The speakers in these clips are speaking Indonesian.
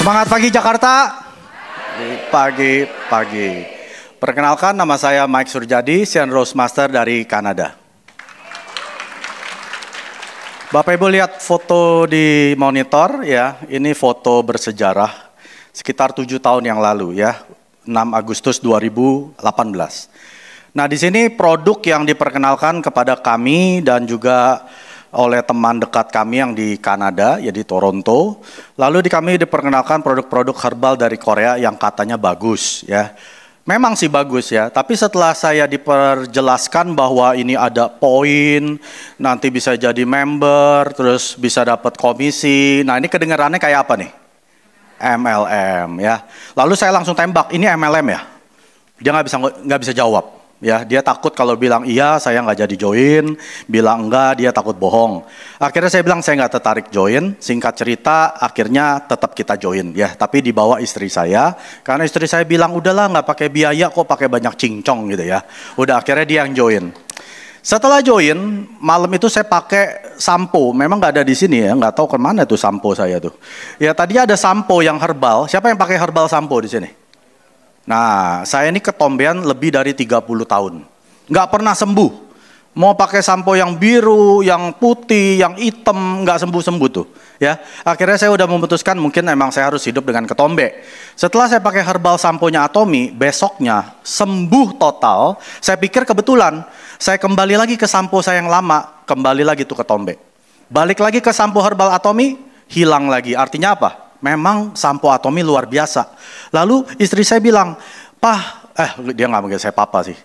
Semangat pagi Jakarta. Pagi. Perkenalkan, nama saya Mike Surjadi, Sian Roastmaster dari Kanada. Bapak Ibu lihat foto di monitor ya, ini foto bersejarah sekitar 7 tahun yang lalu ya, 6 Agustus 2018. Nah, di sini produk yang diperkenalkan kepada kami dan juga oleh teman dekat kami yang di Kanada, ya di Toronto. Lalu kami diperkenalkan produk-produk herbal dari Korea yang katanya bagus ya. Memang sih bagus ya, tapi setelah saya diperjelaskan bahwa ini ada poin, nanti bisa jadi member, terus bisa dapat komisi. Nah, ini kedengarannya kayak apa nih? MLM ya. Lalu saya langsung tembak, ini MLM ya? Dia nggak bisa jawab. Ya, dia takut kalau bilang iya saya nggak jadi join, bilang enggak dia takut bohong. Akhirnya saya bilang saya nggak tertarik join. Singkat cerita akhirnya tetap kita join ya, tapi dibawa istri saya karena istri saya bilang udahlah nggak pakai biaya kok pakai banyak cincong gitu ya. Udah akhirnya dia yang join. Setelah join malam itu saya pakai sampo, memang nggak ada di sini ya, nggak tahu kemana tuh sampo saya tuh. Ya tadi ada sampo yang herbal. Siapa yang pakai herbal sampo di sini? Nah, saya ini ketombean lebih dari 30 tahun. Nggak pernah sembuh. Mau pakai sampo yang biru, yang putih, yang hitam, nggak sembuh-sembuh tuh. Ya, akhirnya saya udah memutuskan mungkin emang saya harus hidup dengan ketombe. Setelah saya pakai herbal samponya Atomy, besoknya sembuh total. Saya pikir kebetulan, saya kembali lagi ke sampo saya yang lama, kembali lagi tuh ketombe. Balik lagi ke sampo herbal Atomy, hilang lagi. Artinya apa? Memang sampo Atomy luar biasa. Lalu istri saya bilang, dia nggak manggil saya papa sih.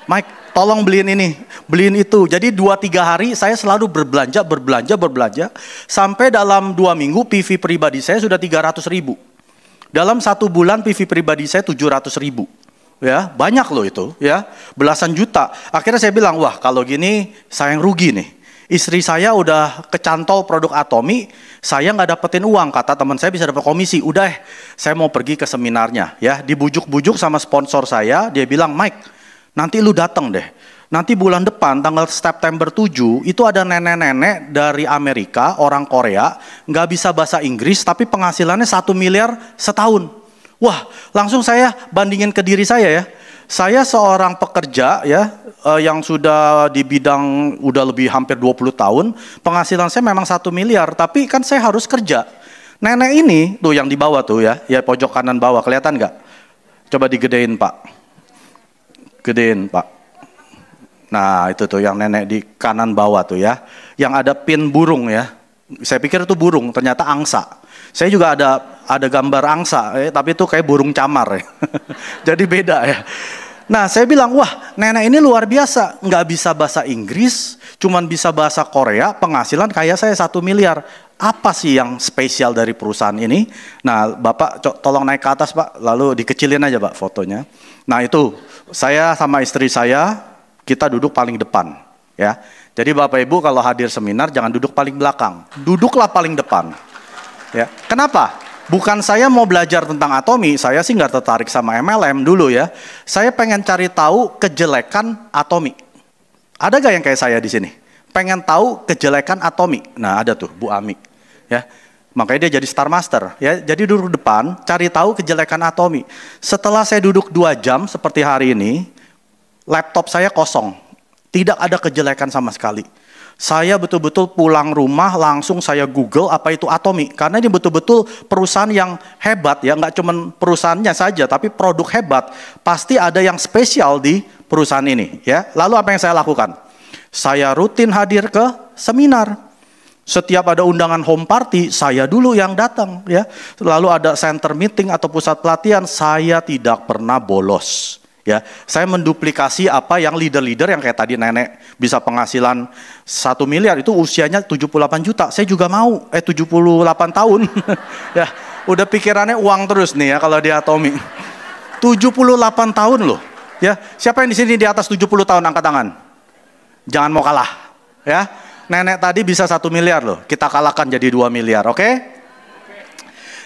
Mike, tolong beliin ini, beliin itu. Jadi 2-3 hari saya selalu berbelanja. Sampai dalam 2 minggu PV pribadi saya sudah 300.000. Dalam 1 bulan PV pribadi saya 700.000. Ya, banyak loh itu ya, belasan juta. Akhirnya saya bilang, wah kalau gini saya yang rugi nih. Istri saya udah kecantol produk Atomy, saya nggak dapetin uang, kata teman saya bisa dapat komisi. Udah, saya mau pergi ke seminarnya, ya dibujuk-bujuk sama sponsor saya, dia bilang, Mike, nanti lu datang deh. Nanti bulan depan, tanggal September 7, itu ada nenek-nenek dari Amerika, orang Korea, nggak bisa bahasa Inggris, tapi penghasilannya 1 miliar setahun. Wah, langsung saya bandingin ke diri saya ya. Saya seorang pekerja ya, yang sudah di bidang udah lebih hampir 20 tahun, penghasilan saya memang 1 miliar, tapi kan saya harus kerja. Nenek ini tuh yang di bawah tuh ya pojok kanan bawah, kelihatan nggak? Coba digedein Pak. Gedein Pak. Nah itu tuh yang nenek di kanan bawah tuh ya, yang ada pin burung ya. Saya pikir itu burung, ternyata angsa. Saya juga ada gambar angsa, tapi itu kayak burung camar ya. Jadi beda ya. Nah saya bilang, wah nenek ini luar biasa, nggak bisa bahasa Inggris, cuman bisa bahasa Korea, penghasilan kayak saya 1 miliar. Apa sih yang spesial dari perusahaan ini? Nah Bapak tolong naik ke atas Pak, lalu dikecilin aja Pak fotonya. Nah itu, saya sama istri saya, kita duduk paling depan ya. Jadi Bapak Ibu kalau hadir seminar jangan duduk paling belakang, duduklah paling depan. Ya, kenapa? Bukan saya mau belajar tentang Atomy, saya sih nggak tertarik sama MLM dulu ya. Saya pengen cari tahu kejelekan Atomy. Ada gak yang kayak saya di sini? Pengen tahu kejelekan Atomy. Nah ada tuh Bu Ami. Ya, makanya dia jadi Star Master. Ya, jadi duduk depan, cari tahu kejelekan Atomy. Setelah saya duduk 2 jam seperti hari ini, laptop saya kosong, tidak ada kejelekan sama sekali. Saya betul-betul pulang rumah langsung saya Google apa itu Atomy. Karena ini betul-betul perusahaan yang hebat ya, nggak cuma perusahaannya saja, tapi produk hebat. Pasti ada yang spesial di perusahaan ini ya. Lalu apa yang saya lakukan? Saya rutin hadir ke seminar. Setiap ada undangan home party, saya dulu yang datang ya. Lalu ada center meeting atau pusat pelatihan, saya tidak pernah bolos. Ya, saya menduplikasi apa yang leader-leader yang kayak tadi nenek bisa penghasilan 1 miliar itu usianya 78 juta. Saya juga mau 78 tahun. Ya, udah pikirannya uang terus nih ya kalau di Atomy. 78 tahun loh. Ya, siapa yang di sini di atas 70 tahun angkat tangan? Jangan mau kalah. Ya. Nenek tadi bisa 1 miliar loh. Kita kalahkan jadi 2 miliar, oke?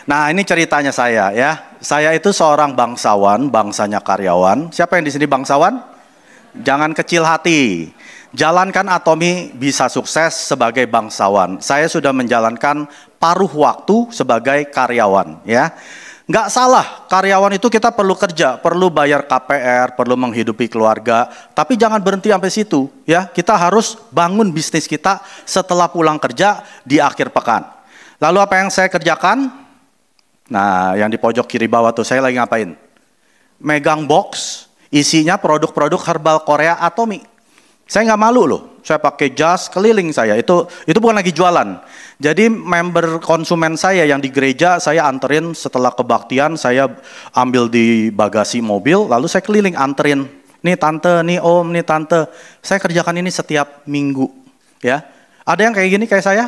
Nah ini ceritanya saya ya. Saya itu seorang bangsawan, bangsanya karyawan. Siapa yang di sini bangsawan? Jangan kecil hati. Jalankan Atomy bisa sukses sebagai bangsawan. Saya sudah menjalankan paruh waktu sebagai karyawan, ya. Nggak salah, karyawan itu kita perlu kerja, perlu bayar KPR, perlu menghidupi keluarga, tapi jangan berhenti sampai situ, ya. Kita harus bangun bisnis kita setelah pulang kerja di akhir pekan. Lalu apa yang saya kerjakan? Nah, yang di pojok kiri bawah tuh, saya lagi ngapain? Megang box, isinya produk-produk herbal Korea Atomy. Saya nggak malu loh, saya pakai jas keliling saya, itu bukan lagi jualan. Jadi member konsumen saya yang di gereja, saya anterin setelah kebaktian, saya ambil di bagasi mobil, lalu saya keliling anterin. Nih tante, nih om, nih tante. Saya kerjakan ini setiap minggu. Ya, ada yang kayak gini kayak saya?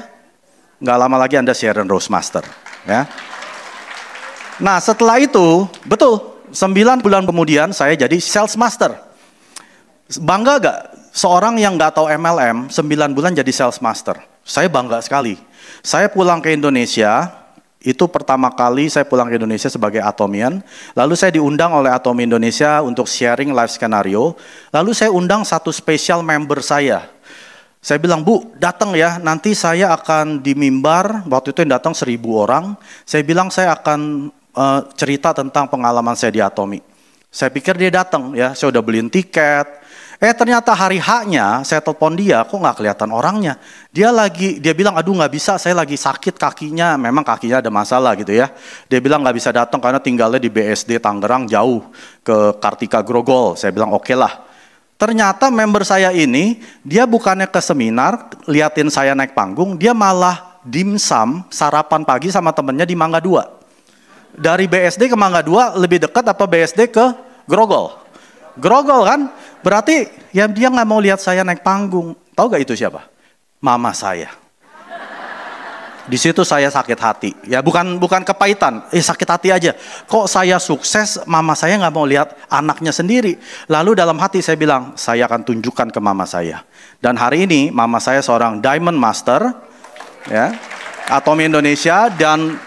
Nggak lama lagi Anda Sharon Rose Master. Ya. Nah setelah itu, betul, 9 bulan kemudian saya jadi sales master. Bangga gak? Seorang yang nggak tahu MLM, 9 bulan jadi sales master. Saya bangga sekali. Saya pulang ke Indonesia, itu pertama kali saya pulang ke Indonesia sebagai Atomian. Lalu saya diundang oleh Atomi Indonesia untuk sharing live skenario. Lalu saya undang satu spesial member saya. Saya bilang, Bu, datang ya, nanti saya akan di mimbar, waktu itu yang datang 1.000 orang. Saya bilang saya akan cerita tentang pengalaman saya di Atomi. Saya pikir dia datang ya, saya udah beliin tiket. Ternyata hari H-nya saya telepon dia, kok nggak kelihatan orangnya. Dia bilang, aduh nggak bisa, saya lagi sakit kakinya, memang kakinya ada masalah gitu ya. Dia bilang nggak bisa datang karena tinggalnya di BSD Tangerang jauh ke Kartika Grogol. Saya bilang oke lah. Ternyata member saya ini, dia bukannya ke seminar, liatin saya naik panggung, dia malah dimsum, sarapan pagi sama temennya di Mangga 2. Dari BSD ke Mangga 2 lebih dekat apa BSD ke Grogol? Grogol kan? Berarti ya dia nggak mau lihat saya naik panggung. Tahu gak itu siapa? Mama saya. Di situ saya sakit hati. Ya bukan kepahitan. Sakit hati aja. Kok saya sukses, mama saya nggak mau lihat anaknya sendiri. Lalu dalam hati saya bilang, saya akan tunjukkan ke mama saya. Dan hari ini mama saya seorang Diamond Master, ya, Atomi Indonesia, dan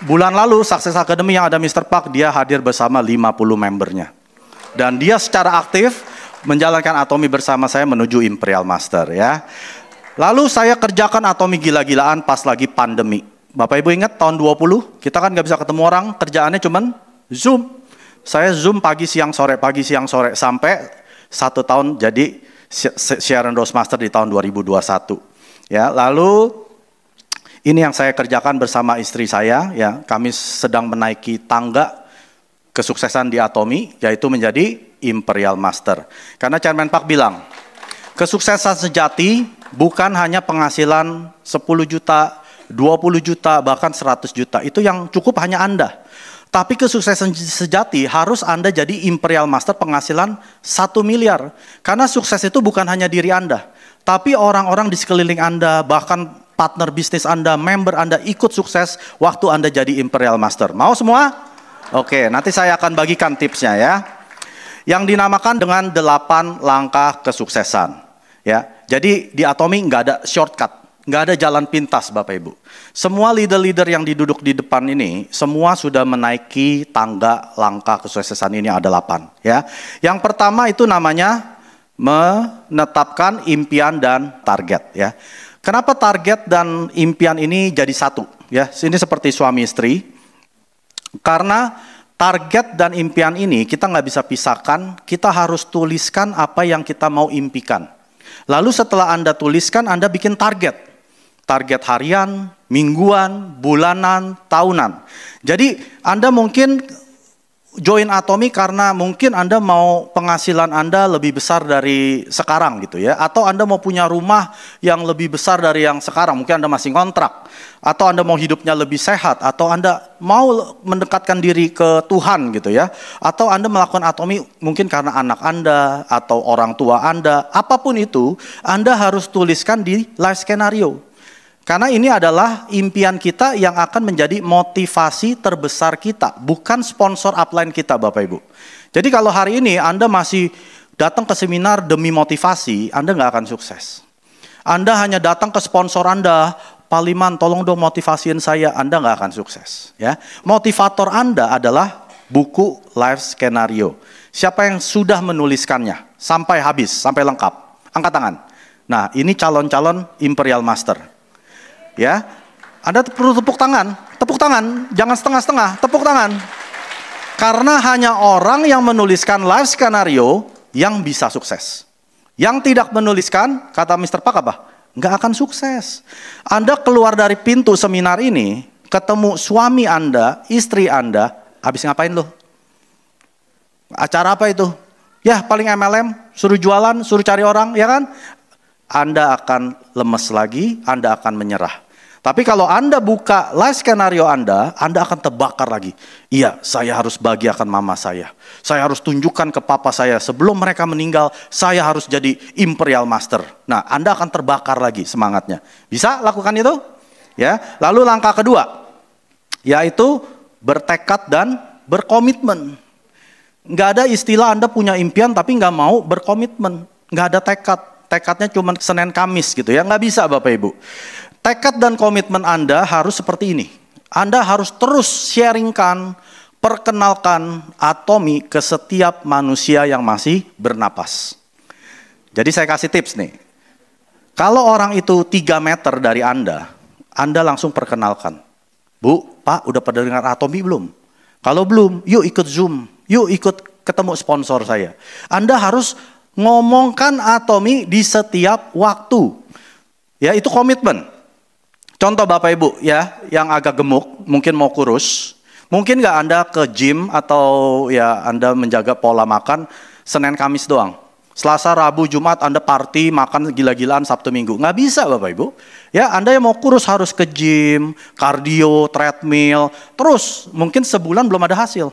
bulan lalu Success Academy yang ada Mr. Park, dia hadir bersama 50 membernya. Dan dia secara aktif menjalankan Atomi bersama saya menuju Imperial Master ya. Lalu saya kerjakan Atomi gila-gilaan pas lagi pandemi. Bapak Ibu ingat tahun 20, kita kan nggak bisa ketemu orang, kerjaannya cuman Zoom. Saya Zoom pagi siang sore sampai 1 tahun jadi Sharon Rose Master di tahun 2021. Ya, lalu ini yang saya kerjakan bersama istri saya ya. Kami sedang menaiki tangga kesuksesan di Atomi, yaitu menjadi Imperial Master. Karena Chairman Park bilang, kesuksesan sejati bukan hanya penghasilan 10 juta, 20 juta, bahkan 100 juta. Itu yang cukup hanya Anda. Tapi kesuksesan sejati harus Anda jadi Imperial Master penghasilan 1 miliar. Karena sukses itu bukan hanya diri Anda, tapi orang-orang di sekeliling Anda, bahkan partner bisnis Anda, member Anda ikut sukses waktu Anda jadi Imperial Master. Mau semua? Oke, nanti saya akan bagikan tipsnya ya. Yang dinamakan dengan 8 langkah kesuksesan. Ya, jadi di Atomi nggak ada shortcut, nggak ada jalan pintas Bapak Ibu. Semua leader-leader yang duduk di depan ini, semua sudah menaiki tangga langkah kesuksesan ini ada 8. Ya, yang pertama itu namanya menetapkan impian dan target. Ya, kenapa target dan impian ini jadi satu? Ya, ini seperti suami istri. Karena target dan impian ini kita nggak bisa pisahkan, kita harus tuliskan apa yang kita mau impikan. Lalu setelah Anda tuliskan, Anda bikin target. Target harian, mingguan, bulanan, tahunan. Jadi Anda mungkin join Atomi karena mungkin Anda mau penghasilan Anda lebih besar dari sekarang gitu ya. Atau Anda mau punya rumah yang lebih besar dari yang sekarang, mungkin Anda masih kontrak. Atau Anda mau hidupnya lebih sehat, atau Anda mau mendekatkan diri ke Tuhan gitu ya. Atau Anda melakukan Atomi mungkin karena anak Anda, atau orang tua Anda. Apapun itu, Anda harus tuliskan di live skenario. Karena ini adalah impian kita yang akan menjadi motivasi terbesar kita, bukan sponsor upline kita Bapak Ibu. Jadi kalau hari ini Anda masih datang ke seminar demi motivasi, Anda nggak akan sukses. Anda hanya datang ke sponsor Anda, Pak Liman tolong dong motivasiin saya, Anda nggak akan sukses. Ya, motivator Anda adalah buku live skenario. Siapa yang sudah menuliskannya sampai habis, sampai lengkap? Angkat tangan. Nah ini calon-calon Imperial Master. Ya, Anda perlu tepuk tangan, jangan setengah-setengah, tepuk tangan. Karena hanya orang yang menuliskan life skenario yang bisa sukses. Yang tidak menuliskan, kata Mr. Park apa? Nggak akan sukses. Anda keluar dari pintu seminar ini, ketemu suami Anda, istri Anda, habis ngapain loh? Acara apa itu? Ya paling MLM, suruh jualan, suruh cari orang, ya kan? Anda akan lemes lagi, Anda akan menyerah. Tapi kalau Anda buka life skenario Anda akan terbakar lagi. Iya, saya harus bahagiakan mama saya. Saya harus tunjukkan ke papa saya sebelum mereka meninggal, saya harus jadi imperial master. Nah, Anda akan terbakar lagi semangatnya. Bisa lakukan itu? Ya. Lalu langkah kedua, yaitu bertekad dan berkomitmen. Nggak ada istilah Anda punya impian tapi nggak mau berkomitmen. Nggak ada tekad. Tekadnya cuma Senin Kamis gitu ya. Nggak bisa Bapak Ibu. Tekad dan komitmen Anda harus seperti ini. Anda harus terus sharingkan, perkenalkan Atomi ke setiap manusia yang masih bernapas. Jadi saya kasih tips nih. Kalau orang itu 3 meter dari Anda langsung perkenalkan. Bu, Pak, udah pada dengar Atomi belum? Kalau belum, yuk ikut Zoom. Yuk ikut ketemu sponsor saya. Anda harus ngomongkan Atomi di setiap waktu. Ya, itu komitmen. Contoh Bapak Ibu ya, yang agak gemuk, mungkin mau kurus. Mungkin nggak Anda ke gym atau ya Anda menjaga pola makan Senin Kamis doang. Selasa, Rabu, Jumat Anda party, makan gila-gilaan Sabtu Minggu. Nggak bisa Bapak Ibu. Ya, Anda yang mau kurus harus ke gym, kardio, treadmill. Terus mungkin sebulan belum ada hasil.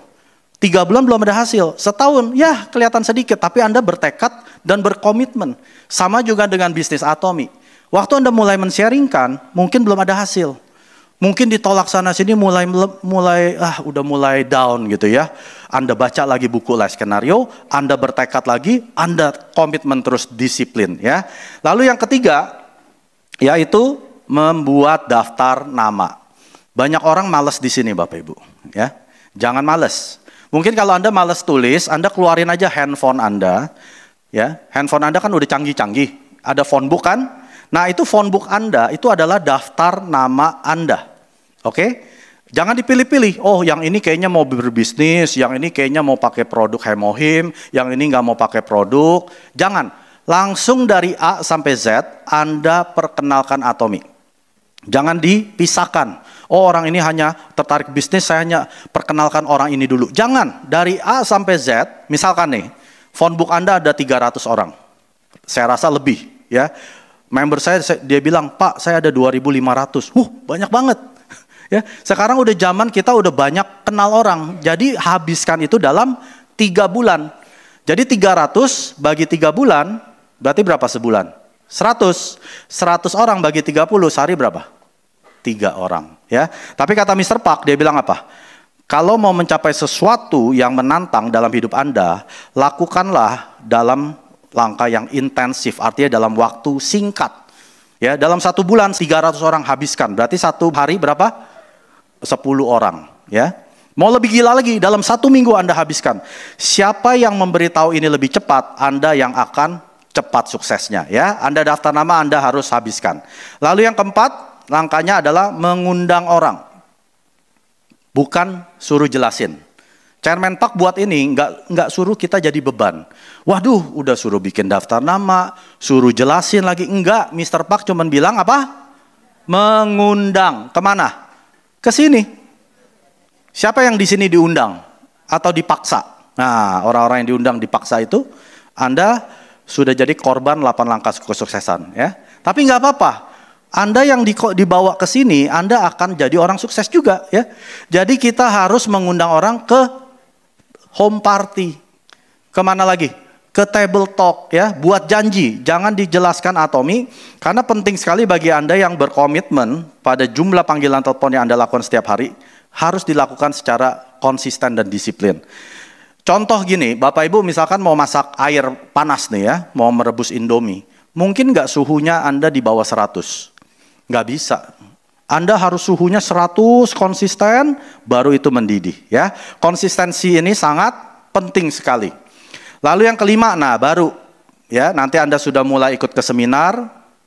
3 bulan belum ada hasil, setahun ya kelihatan sedikit, tapi Anda bertekad dan berkomitmen. Sama juga dengan bisnis Atomi. Waktu Anda mulai men-sharingkan, mungkin belum ada hasil. Mungkin ditolak sana sini udah mulai down gitu ya. Anda baca lagi buku life skenario, Anda bertekad lagi, Anda komitmen terus disiplin ya. Lalu yang ketiga, yaitu membuat daftar nama. Banyak orang malas di sini Bapak Ibu ya. Jangan malas. Mungkin kalau Anda malas tulis, Anda keluarin aja handphone Anda. Ya, handphone Anda kan udah canggih-canggih. Ada phone book kan? Nah, itu phone book Anda itu adalah daftar nama Anda. Oke? Jangan dipilih-pilih. Oh, yang ini kayaknya mau berbisnis, yang ini kayaknya mau pakai produk Hemohim, yang ini nggak mau pakai produk. Jangan. Langsung dari A sampai Z, Anda perkenalkan Atomi. Jangan dipisahkan. Oh, orang ini hanya tertarik bisnis, saya hanya perkenalkan orang ini dulu. Jangan, dari A sampai Z, misalkan nih, phone book Anda ada 300 orang. Saya rasa lebih, ya. Member saya dia bilang, Pak, saya ada 2.500. Banyak banget. Ya, sekarang udah zaman kita udah banyak kenal orang. Jadi habiskan itu dalam 3 bulan. Jadi 300 bagi 3 bulan, berarti berapa sebulan? 100. 100 orang bagi 30, sehari berapa? 3 orang ya. Tapi kata Mr. Park dia bilang apa? Kalau mau mencapai sesuatu yang menantang dalam hidup Anda, lakukanlah dalam langkah yang intensif, artinya dalam waktu singkat. Ya, dalam 1 bulan 300 orang habiskan. Berarti 1 hari berapa? 10 orang, ya. Mau lebih gila lagi, dalam 1 minggu Anda habiskan. Siapa yang memberitahu ini lebih cepat, Anda yang akan cepat suksesnya, ya. Anda daftar nama, Anda harus habiskan. Lalu yang keempat, langkahnya adalah mengundang orang. Bukan suruh jelasin. Chairman Park buat ini nggak suruh kita jadi beban. Waduh, udah suruh bikin daftar nama, suruh jelasin lagi. Enggak, Mr. Park cuma bilang apa? Mengundang. Kemana? Ke sini. Siapa yang di sini diundang? Atau dipaksa? Nah, orang-orang yang diundang dipaksa itu, Anda sudah jadi korban 8 langkah kesuksesan. Ya. Tapi nggak apa-apa. Anda yang dibawa ke sini, Anda akan jadi orang sukses juga ya. Jadi kita harus mengundang orang ke home party. Kemana lagi? Ke table talk ya, buat janji. Jangan dijelaskan Atomi, karena penting sekali bagi Anda yang berkomitmen pada jumlah panggilan telepon yang Anda lakukan setiap hari, harus dilakukan secara konsisten dan disiplin. Contoh gini, Bapak Ibu misalkan mau masak air panas nih ya, mau merebus Indomie. Mungkin nggak suhunya Anda di bawah 100. Nggak bisa. Anda harus suhunya 100 konsisten, baru itu mendidih. Ya, konsistensi ini sangat penting sekali. Lalu yang kelima, nah baru ya nanti Anda sudah mulai ikut ke seminar,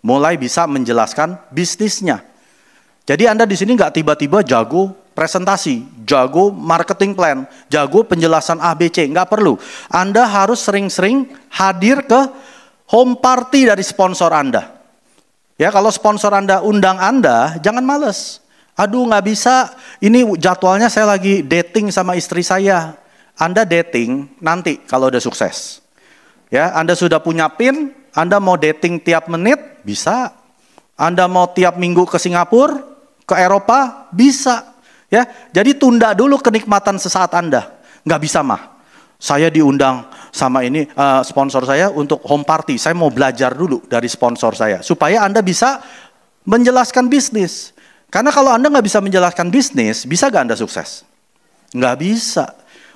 mulai bisa menjelaskan bisnisnya. Jadi Anda di sini nggak tiba-tiba jago presentasi, jago marketing plan, jago penjelasan ABC, nggak perlu. Anda harus sering-sering hadir ke home party dari sponsor Anda. Ya, kalau sponsor Anda undang Anda, jangan males. Aduh nggak bisa, ini jadwalnya saya lagi dating sama istri saya. Anda dating nanti kalau udah sukses. Ya, Anda sudah punya PIN, Anda mau dating tiap menit, bisa. Anda mau tiap minggu ke Singapura, ke Eropa, bisa. Ya, jadi tunda dulu kenikmatan sesaat Anda. Nggak bisa mah. Saya diundang sama ini sponsor saya untuk home party. Saya mau belajar dulu dari sponsor saya supaya Anda bisa menjelaskan bisnis. Karena kalau Anda nggak bisa menjelaskan bisnis, bisa nggak Anda sukses? Nggak bisa.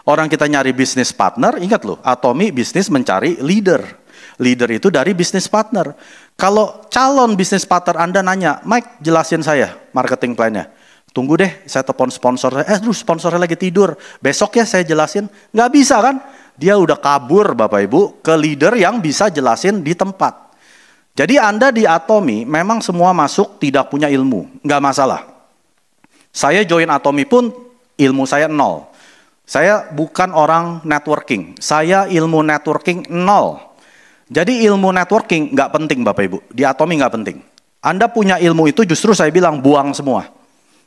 Orang kita nyari bisnis partner, ingat loh, Atomy bisnis mencari leader. Leader itu dari bisnis partner. Kalau calon bisnis partner Anda nanya, Mike jelasin saya marketing plan-nya. Tunggu deh, saya telepon sponsor saya. Sponsornya lagi tidur. Besok ya saya jelasin. Nggak bisa kan? Dia udah kabur Bapak Ibu ke leader yang bisa jelasin di tempat. Jadi Anda di Atomy memang semua masuk tidak punya ilmu. Nggak masalah. Saya join Atomy pun ilmu saya 0. Saya bukan orang networking. Saya ilmu networking 0. Jadi ilmu networking nggak penting Bapak Ibu. Di Atomy nggak penting. Anda punya ilmu itu justru saya bilang buang semua.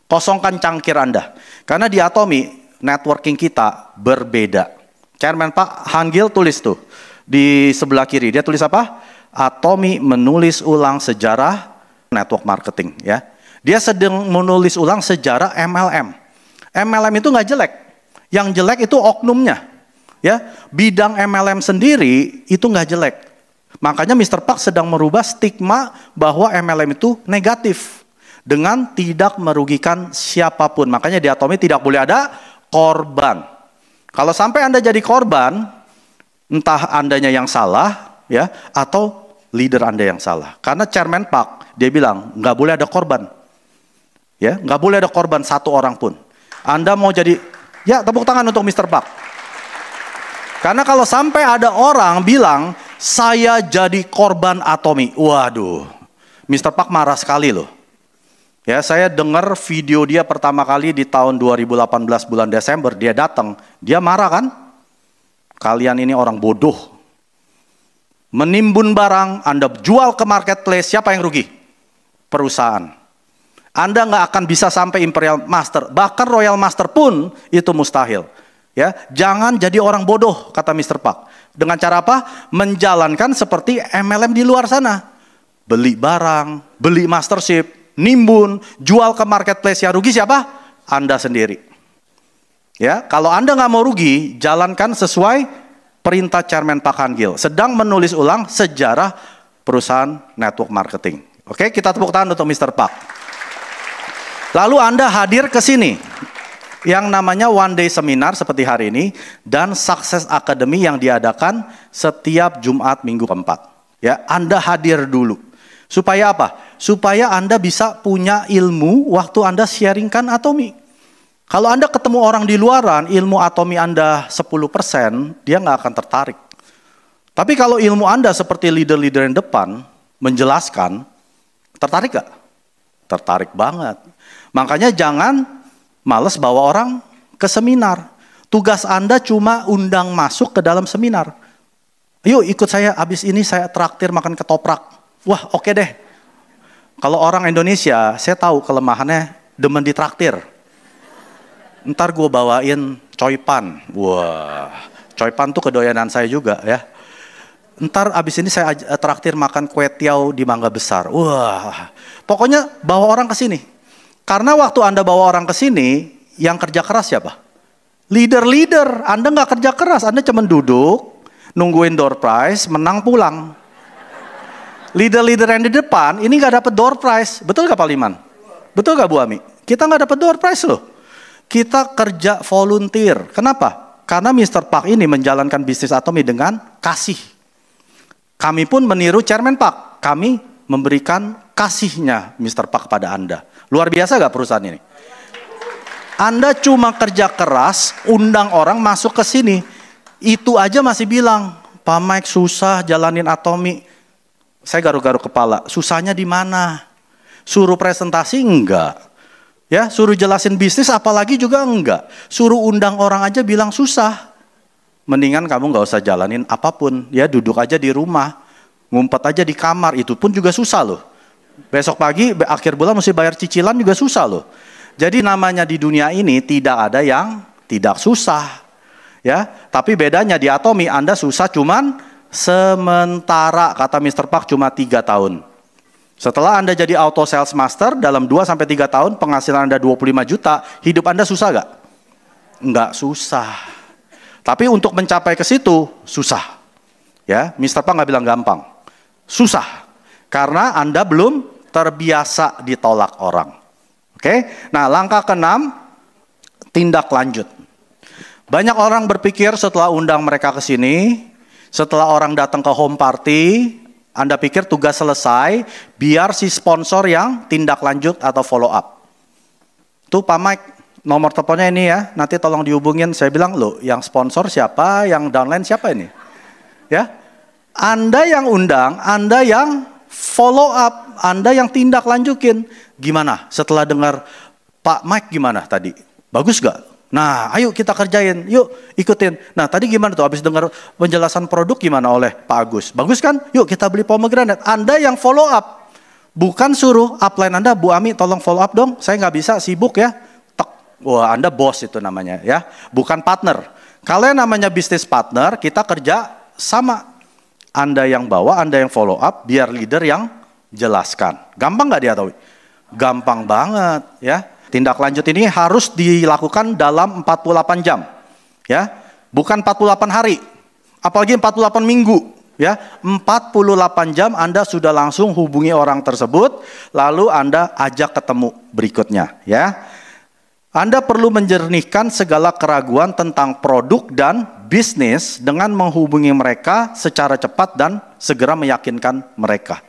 Kosongkan cangkir Anda. Karena di Atomy, networking kita berbeda. Chairman Pak Hangil tulis tuh, di sebelah kiri. Dia tulis apa? Atomy menulis ulang sejarah network marketing. Ya, dia sedang menulis ulang sejarah MLM. MLM itu nggak jelek. Yang jelek itu oknumnya. Ya, bidang MLM sendiri itu nggak jelek. Makanya Mr. Park sedang merubah stigma bahwa MLM itu negatif. Dengan tidak merugikan siapapun. Makanya di Atomy tidak boleh ada korban. Kalau sampai Anda jadi korban, entah Andanya yang salah, ya, atau leader Anda yang salah. Karena Chairman Park, dia bilang, nggak boleh ada korban. Ya, nggak boleh ada korban satu orang pun. Anda mau jadi, ya tepuk tangan untuk Mr. Park. Karena kalau sampai ada orang bilang, saya jadi korban Atomy. Waduh, Mr. Park marah sekali loh. Ya, saya dengar video dia pertama kali di tahun 2018 bulan Desember, dia datang, dia marah kan? Kalian ini orang bodoh. Menimbun barang, Anda jual ke marketplace, siapa yang rugi? Perusahaan. Anda nggak akan bisa sampai Imperial Master, bahkan Royal Master pun itu mustahil. Ya, jangan jadi orang bodoh, kata Mr. Park. Dengan cara apa? Menjalankan seperti MLM di luar sana. Beli barang, beli mastership, nimbun, jual ke marketplace, yang rugi siapa? Anda sendiri. Ya, kalau Anda nggak mau rugi, jalankan sesuai perintah Chairman Pak Hangil. Sedang menulis ulang sejarah perusahaan network marketing. Oke, kita tepuk tangan untuk Mr. Park. Lalu Anda hadir ke sini, yang namanya One Day Seminar seperti hari ini, dan Success Academy yang diadakan setiap Jumat minggu keempat. Ya, Anda hadir dulu. Supaya apa? Supaya Anda bisa punya ilmu waktu Anda sharingkan Atomy. Kalau Anda ketemu orang di luaran, ilmu Atomy Anda 10%, dia nggak akan tertarik. Tapi kalau ilmu Anda seperti leader-leader yang depan, menjelaskan, tertarik nggak? Tertarik banget. Makanya jangan males bawa orang ke seminar. Tugas Anda cuma undang masuk ke dalam seminar. Yuk ikut saya, habis ini saya traktir makan ketoprak. Wah, oke deh. Kalau orang Indonesia, saya tahu kelemahannya demen ditraktir. Ntar gue bawain coipan. Wah, coipan tuh kedoyanan saya juga ya. Ntar abis ini saya traktir makan kue tiaw di Mangga Besar. Wah, pokoknya bawa orang ke sini. Karena waktu Anda bawa orang ke sini, yang kerja keras siapa? Leader-leader. Anda nggak kerja keras, Anda cuma duduk, nungguin door prize, menang pulang. Leader-leader yang di depan ini nggak dapat door prize, betul nggak Pak Liman? Betul nggak Bu Ami? Kita nggak dapat door prize loh. Kita kerja volunteer. Kenapa? Karena Mr. Park ini menjalankan bisnis Atomy dengan kasih. Kami pun meniru Chairman Park. Kami memberikan kasihnya Mr. Park pada Anda. Luar biasa nggak perusahaan ini? Anda cuma kerja keras, undang orang masuk ke sini. Itu aja masih bilang, Pak Mike susah jalanin Atomy. Saya garuk-garuk kepala, susahnya di mana? Suruh presentasi enggak. Ya, suruh jelasin bisnis apalagi juga enggak. Suruh undang orang aja bilang susah. Mendingan kamu nggak usah jalanin apapun. Ya, duduk aja di rumah. Ngumpet aja di kamar, itu pun juga susah loh. Besok pagi, akhir bulan mesti bayar cicilan juga susah loh. Jadi namanya di dunia ini tidak ada yang tidak susah. Ya, tapi bedanya di Atomi Anda susah cuman sementara, kata Mr. Park cuma 3 tahun. Setelah Anda jadi auto sales master, dalam 2-3 tahun penghasilan Anda 25 juta, hidup Anda susah gak? Enggak susah. Tapi untuk mencapai ke situ, susah. Ya, Mr. Park nggak bilang gampang. Susah. Karena Anda belum terbiasa ditolak orang. Oke? Nah, langkah ke-6, tindak lanjut. Banyak orang berpikir setelah undang mereka ke sini, setelah orang datang ke home party, Anda pikir tugas selesai, biar si sponsor yang tindak lanjut atau follow up. Tuh Pak Mike, nomor teleponnya ini ya, nanti tolong dihubungin. Saya bilang, loh yang sponsor siapa, yang downline siapa ini? Ya, Anda yang undang, Anda yang follow up, Anda yang tindak lanjutin. Gimana setelah dengar Pak Mike gimana tadi? Bagus gak? Nah, ayo kita kerjain, yuk ikutin. Nah, tadi gimana tuh habis dengar penjelasan produk gimana oleh Pak Agus? Bagus kan? Yuk kita beli pomegranate. Anda yang follow up. Bukan suruh upline Anda, Bu Ami tolong follow up dong. Saya nggak bisa, sibuk ya. Tek. Wah, Anda bos itu namanya ya. Bukan partner. Kalau yang namanya bisnis partner, kita kerja sama. Anda yang bawa, Anda yang follow up, biar leader yang jelaskan. Gampang nggak dia tahu? Gampang banget ya. Tindak lanjut ini harus dilakukan dalam 48 jam. Ya, bukan 48 hari. Apalagi 48 minggu. Ya, 48 jam Anda sudah langsung hubungi orang tersebut, lalu Anda ajak ketemu berikutnya. Ya, Anda perlu menjernihkan segala keraguan tentang produk dan bisnis dengan menghubungi mereka secara cepat dan segera meyakinkan mereka.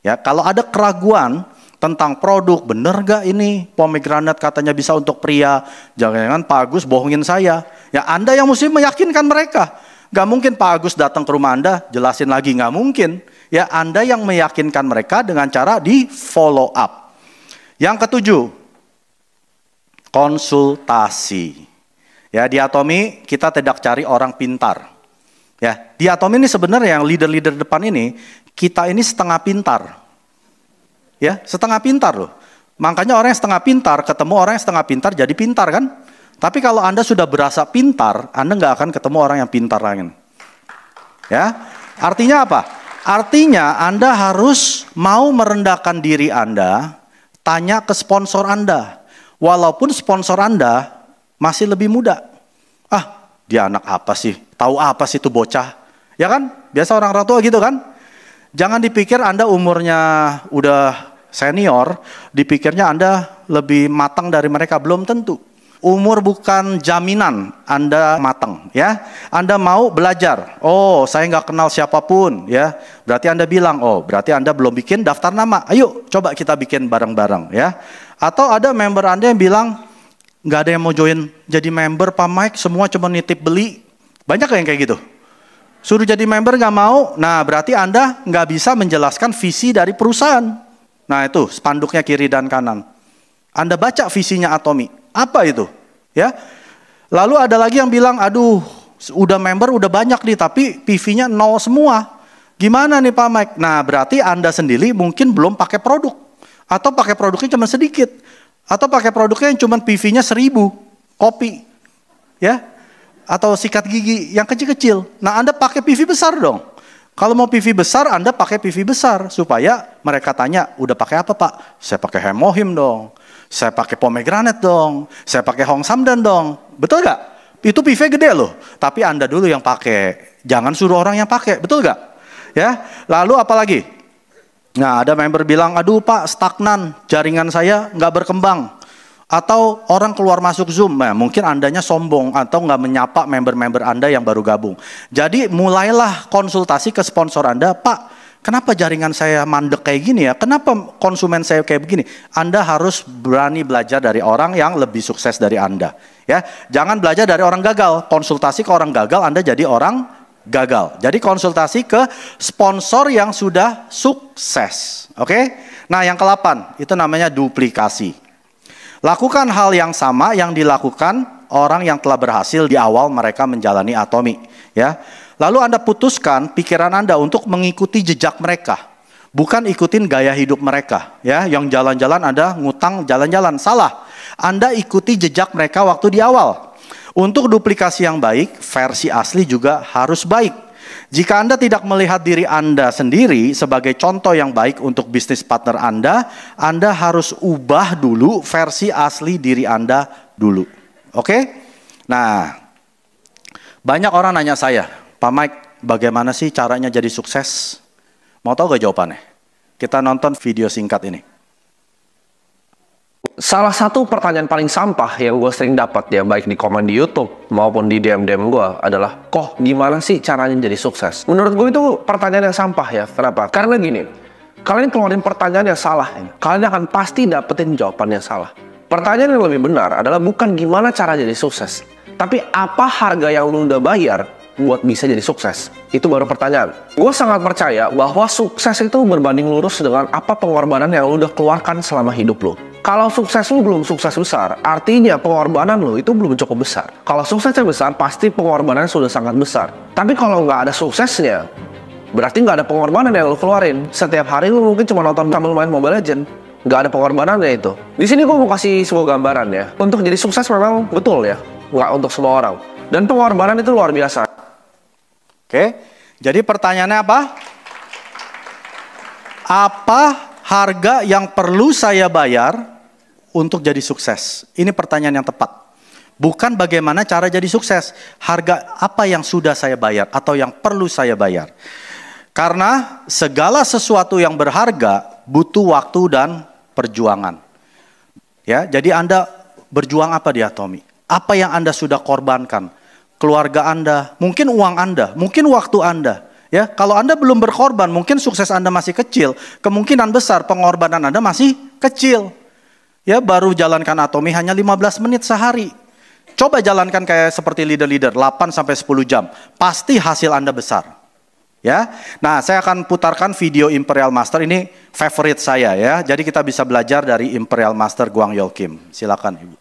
Ya, kalau ada keraguan tentang produk, bener gak ini pomegranate katanya bisa untuk pria, jangan-jangan Pak Agus bohongin saya. Ya Anda yang mesti meyakinkan mereka. Gak mungkin Pak Agus datang ke rumah Anda, jelasin lagi, gak mungkin. Ya Anda yang meyakinkan mereka dengan cara di follow up. Yang ke-7, konsultasi. Ya di Atomi kita tidak cari orang pintar. Ya di Atomi ini sebenarnya yang leader-leader depan ini, kita ini setengah pintar. Ya, setengah pintar loh. Makanya orang yang setengah pintar ketemu orang yang setengah pintar jadi pintar kan? Tapi kalau Anda sudah berasa pintar, Anda nggak akan ketemu orang yang pintar lagi. Ya, artinya apa? Artinya Anda harus mau merendahkan diri Anda, tanya ke sponsor Anda. Walaupun sponsor Anda masih lebih muda. Ah, dia anak apa sih? Tahu apa sih itu bocah? Ya kan? Biasa orang tua gitu kan? Jangan dipikir Anda umurnya udah senior, dipikirnya Anda lebih matang dari mereka, belum tentu. Umur bukan jaminan Anda matang, ya. Anda mau belajar, oh saya nggak kenal siapapun, ya. Berarti Anda bilang, oh berarti Anda belum bikin daftar nama, ayo coba kita bikin bareng-bareng, ya. Atau ada member Anda yang bilang, nggak ada yang mau join jadi member Pak Mike, semua cuma nitip beli. Banyak yang kayak gitu. Suruh jadi member nggak mau, nah berarti Anda nggak bisa menjelaskan visi dari perusahaan. Nah itu spanduknya kiri dan kanan. Anda baca visinya Atomi, apa itu? Ya. Lalu ada lagi yang bilang, aduh udah member udah banyak nih tapi PV-nya nol semua. Gimana nih Pak Mike? Nah berarti Anda sendiri mungkin belum pakai produk. Atau pakai produknya cuma sedikit. Atau pakai produknya yang cuma PV-nya 1000 kopi. Ya. Atau sikat gigi yang kecil-kecil. Nah Anda pakai PV besar dong. Kalau mau PV besar, Anda pakai PV besar. Supaya mereka tanya, udah pakai apa Pak? Saya pakai Hemohim dong. Saya pakai pomegranate dong. Saya pakai Hong Samdan dong. Betul gak? Itu PV gede loh. Tapi Anda dulu yang pakai. Jangan suruh orang yang pakai. Betul gak? Ya. Lalu apa lagi? Nah ada member bilang, aduh Pak stagnan. Jaringan saya nggak berkembang. Atau orang keluar masuk Zoom, nah, mungkin Andanya sombong atau nggak menyapa member-member Anda yang baru gabung. Jadi mulailah konsultasi ke sponsor Anda, Pak, kenapa jaringan saya mandek kayak gini ya? Kenapa konsumen saya kayak begini? Anda harus berani belajar dari orang yang lebih sukses dari Anda. Ya, jangan belajar dari orang gagal. Konsultasi ke orang gagal, Anda jadi orang gagal. Jadi konsultasi ke sponsor yang sudah sukses. Oke? Nah yang ke-8, itu namanya duplikasi. Lakukan hal yang sama yang dilakukan orang yang telah berhasil di awal mereka menjalani Atomi, ya. Lalu Anda putuskan pikiran Anda untuk mengikuti jejak mereka, bukan ikutin gaya hidup mereka, ya. Yang jalan-jalan Anda ngutang jalan-jalan, salah. Anda ikuti jejak mereka waktu di awal. Untuk duplikasi yang baik, versi asli juga harus baik. Jika Anda tidak melihat diri Anda sendiri sebagai contoh yang baik untuk bisnis partner Anda harus ubah dulu versi asli diri Anda dulu. Oke? Nah, banyak orang nanya saya, Pak Mike, bagaimana sih caranya jadi sukses? Mau tahu gak jawabannya? Kita nonton video singkat ini. Salah satu pertanyaan paling sampah yang gue sering dapat ya, baik di komen di YouTube maupun di DM-DM gue adalah, kok gimana sih caranya jadi sukses? Menurut gue itu pertanyaan yang sampah ya. Kenapa? Karena gini, kalian keluarin pertanyaan yang salah, kalian akan pasti dapetin jawaban yang salah. Pertanyaan yang lebih benar adalah bukan gimana cara jadi sukses, tapi apa harga yang lu udah bayar buat bisa jadi sukses. Itu baru pertanyaan. Gue sangat percaya bahwa sukses itu berbanding lurus dengan apa pengorbanan yang lu udah keluarkan selama hidup lu. Kalau sukses lu belum sukses besar, artinya pengorbanan lu itu belum cukup besar. Kalau suksesnya besar, pasti pengorbanan sudah sangat besar. Tapi kalau nggak ada suksesnya, berarti nggak ada pengorbanan yang lu keluarin. Setiap hari lu mungkin cuma nonton sambil main Mobile Legends. Nggak ada pengorbanannya itu. Di sini gue mau kasih sebuah gambaran ya. Untuk jadi sukses memang betul ya, nggak untuk semua orang. Dan pengorbanan itu luar biasa. Oke, jadi pertanyaannya apa? Apa harga yang perlu saya bayar untuk jadi sukses? Ini pertanyaan yang tepat. Bukan bagaimana cara jadi sukses. Harga apa yang sudah saya bayar atau yang perlu saya bayar. Karena segala sesuatu yang berharga butuh waktu dan perjuangan. Ya, jadi Anda berjuang apa di Atomi? Apa yang Anda sudah korbankan? Keluarga Anda, mungkin uang Anda, mungkin waktu Anda. Ya, kalau Anda belum berkorban, mungkin sukses Anda masih kecil. Kemungkinan besar pengorbanan Anda masih kecil. Ya, baru jalankan Atomi hanya 15 menit sehari. Coba jalankan kayak seperti leader-leader 8 sampai 10 jam. Pasti hasil Anda besar. Ya. Nah, saya akan putarkan video Imperial Master ini favorit saya ya. Jadi kita bisa belajar dari Imperial Master Gwang-Yeol Kim. Silakan Ibu.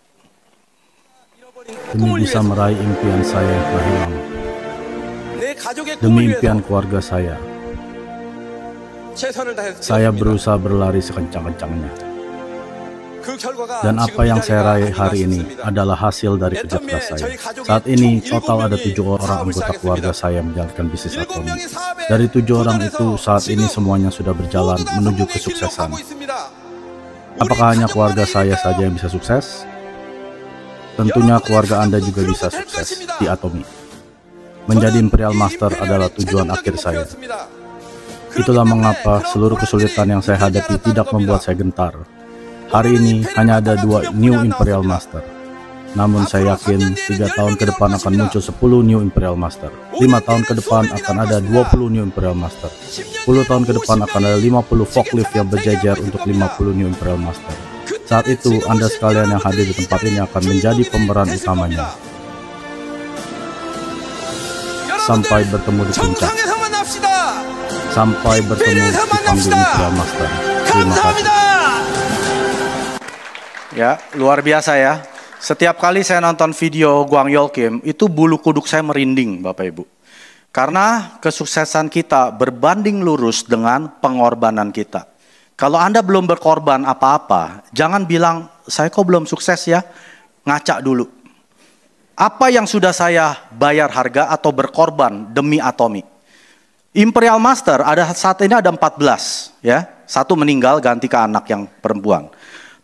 Demi bisa meraih impian saya yang telah hilang. Demi impian keluarga saya berusaha berlari sekencang-kencangnya. Dan apa yang saya raih hari ini adalah hasil dari kerja keras saya. Saat ini total ada 7 orang anggota keluarga saya yang menjalankan bisnis Atomi. Dari 7 orang itu saat ini semuanya sudah berjalan menuju kesuksesan. Apakah hanya keluarga saya saja yang bisa sukses? Tentunya keluarga Anda juga bisa sukses di Atomi. Menjadi Imperial Master adalah tujuan akhir saya. Itulah mengapa seluruh kesulitan yang saya hadapi tidak membuat saya gentar. Hari ini hanya ada 2 New Imperial Master. Namun saya yakin 3 tahun ke depan akan muncul 10 New Imperial Master. 5 tahun ke depan akan ada 20 New Imperial Master. 10 tahun ke depan akan ada 50 forklift yang berjejer untuk 50 New Imperial Master. Saat itu, Anda sekalian yang hadir di tempat ini akan menjadi pemeran utamanya. Sampai bertemu di puncak. Sampai bertemu di panggung Imperial Master. Terima kasih. Ya, luar biasa ya. Setiap kali saya nonton video Gwang-Yeol Kim, itu bulu kuduk saya merinding, Bapak Ibu. Karena kesuksesan kita berbanding lurus dengan pengorbanan kita. Kalau Anda belum berkorban apa-apa, jangan bilang, saya kok belum sukses ya, ngaca dulu. Apa yang sudah saya bayar harga atau berkorban demi Atomi? Imperial Master saat ini ada 14, ya. 1 meninggal ganti ke anak yang perempuan.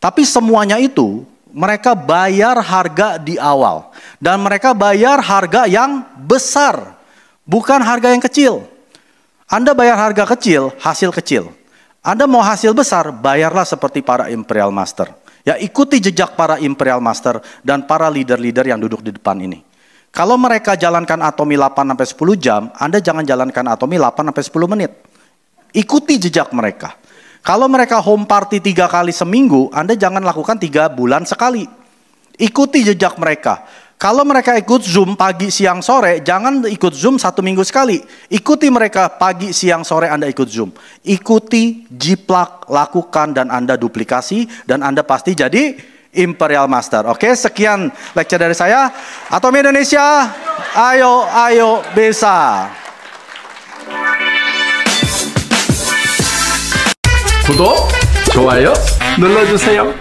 Tapi semuanya itu, mereka bayar harga di awal. Dan mereka bayar harga yang besar, bukan harga yang kecil. Anda bayar harga kecil, hasil kecil. Anda mau hasil besar, bayarlah seperti para Imperial Master. Ya, ikuti jejak para Imperial Master dan para leader-leader yang duduk di depan ini. Kalau mereka jalankan Atomi 8-10 jam, Anda jangan jalankan Atomi 8-10 menit. Ikuti jejak mereka. Kalau mereka home party 3 kali seminggu, Anda jangan lakukan 3 bulan sekali. Ikuti jejak mereka. Kalau mereka ikut Zoom pagi, siang, sore, jangan ikut Zoom 1 minggu sekali. Ikuti mereka pagi, siang, sore Anda ikut Zoom. Ikuti, jiplak, lakukan, dan Anda duplikasi, dan Anda pasti jadi Imperial Master. Oke, sekian lecture dari saya. Atomi Indonesia, ayo bisa. 구독, 좋아요 눌러주세요.